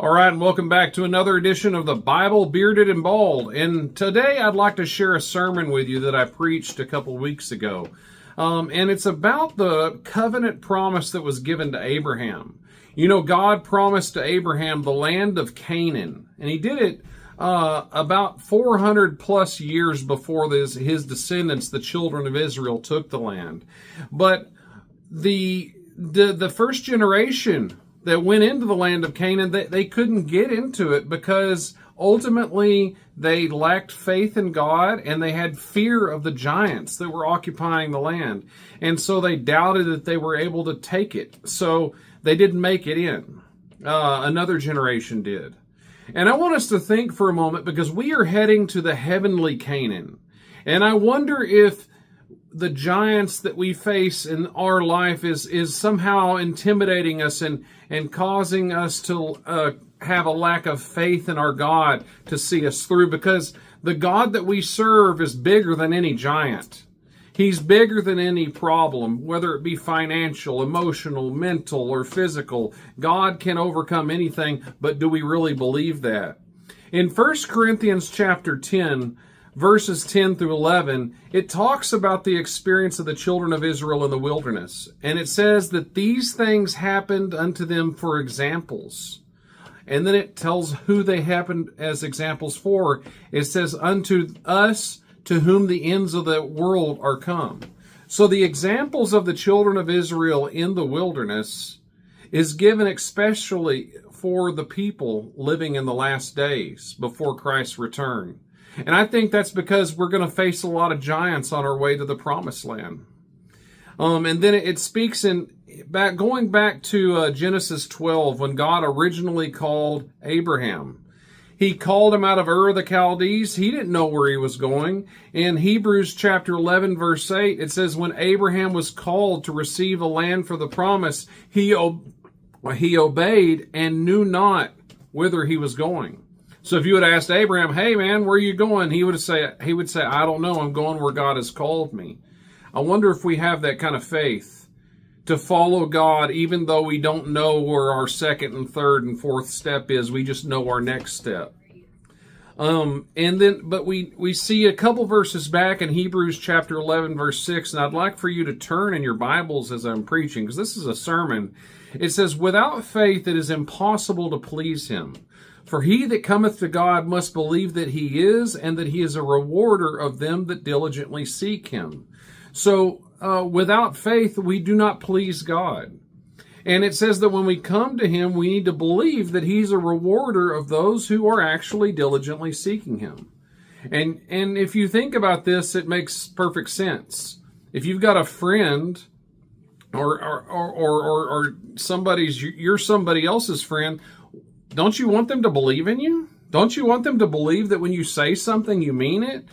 All right, and welcome back to another edition of the Bible Bearded and Bald. And today I'd like to share a sermon with you that I preached a couple weeks ago. And it's about the covenant promise that was given to Abraham. You know, God promised to Abraham the land of Canaan, and he did it about 400 plus years before his descendants, the children of Israel, took the land. But the first generation that went into the land of Canaan, they couldn't get into it because ultimately they lacked faith in God and they had fear of the giants that were occupying the land. And so they doubted that they were able to take it. So they didn't make it in. Another generation did. And I want us to think for a moment, because we are heading to the heavenly Canaan. And I wonder if the giants that we face in our life is somehow intimidating us and causing us to have a lack of faith in our God to see us through, because the God that we serve is bigger than any giant. He's bigger than any problem, whether it be financial, emotional, mental, or physical. God can overcome anything, but do we really believe that? In 1 Corinthians chapter 10, verses 10 through 11, it talks about the experience of the children of Israel in the wilderness. And it says that these things happened unto them for examples. And then it tells who they happened as examples for. It says, unto us to whom the ends of the world are come. So the examples of the children of Israel in the wilderness is given especially for the people living in the last days before Christ's return. And I think that's because we're going to face a lot of giants on our way to the promised land. And then it speaks going back to Genesis 12, when God originally called Abraham. He called him out of Ur of the Chaldees. He didn't know where he was going. In Hebrews chapter 11, verse 8, it says, when Abraham was called to receive a land for the promise, he obeyed and knew not whither he was going. So if you had asked Abraham, hey man, where are you going? He would say, I don't know. I'm going where God has called me. I wonder if we have that kind of faith to follow God, even though we don't know where our second and third and fourth step is. We just know our next step. But we see a couple verses back in Hebrews chapter 11, verse 6, and I'd like for you to turn in your Bibles as I'm preaching, because this is a sermon. It says, without faith it is impossible to please him. For he that cometh to God must believe that he is, and that he is a rewarder of them that diligently seek him. So, without faith, we do not please God. And it says that when we come to him, we need to believe that he's a rewarder of those who are actually diligently seeking him. And if you think about this, it makes perfect sense. If you've got a friend or you're somebody else's friend, don't you want them to believe in you? Don't you want them to believe that when you say something, you mean it?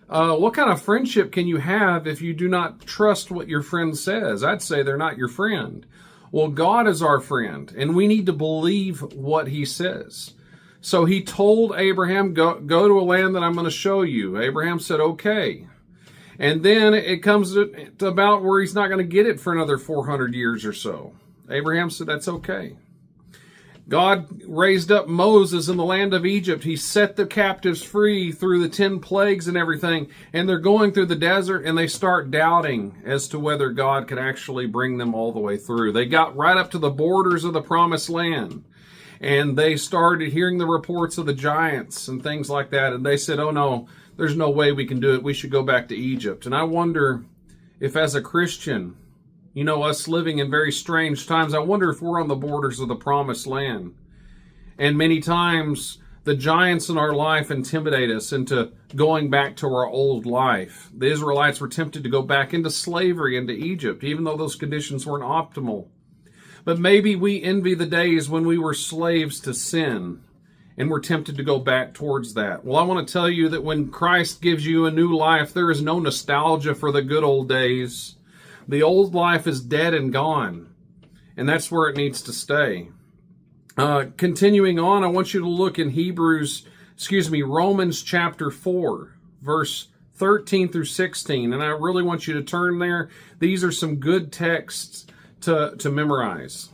What kind of friendship can you have if you do not trust what your friend says? I'd say they're not your friend. Well, God is our friend, and we need to believe what he says. So he told Abraham, go to a land that I'm going to show you. Abraham said, okay. And then it comes to about where he's not going to get it for another 400 years or so. Abraham said, that's okay. God raised up Moses in the land of Egypt. He set the captives free through the 10 plagues and everything. And they're going through the desert and they start doubting as to whether God could actually bring them all the way through. They got right up to the borders of the promised land. And they started hearing the reports of the giants and things like that. And they said, oh no, there's no way we can do it. We should go back to Egypt. And I wonder if as a Christian, you know, us living in very strange times, I wonder if we're on the borders of the promised land. And many times the giants in our life intimidate us into going back to our old life. The Israelites were tempted to go back into slavery into Egypt, even though those conditions weren't optimal. But maybe we envy the days when we were slaves to sin and we're tempted to go back towards that. Well, I want to tell you that when Christ gives you a new life, there is no nostalgia for the good old days. The old life is dead and gone, and that's where it needs to stay. Continuing on, I want you to look in Romans chapter 4, verse 13 through 16, and I really want you to turn there. These are some good texts to memorize.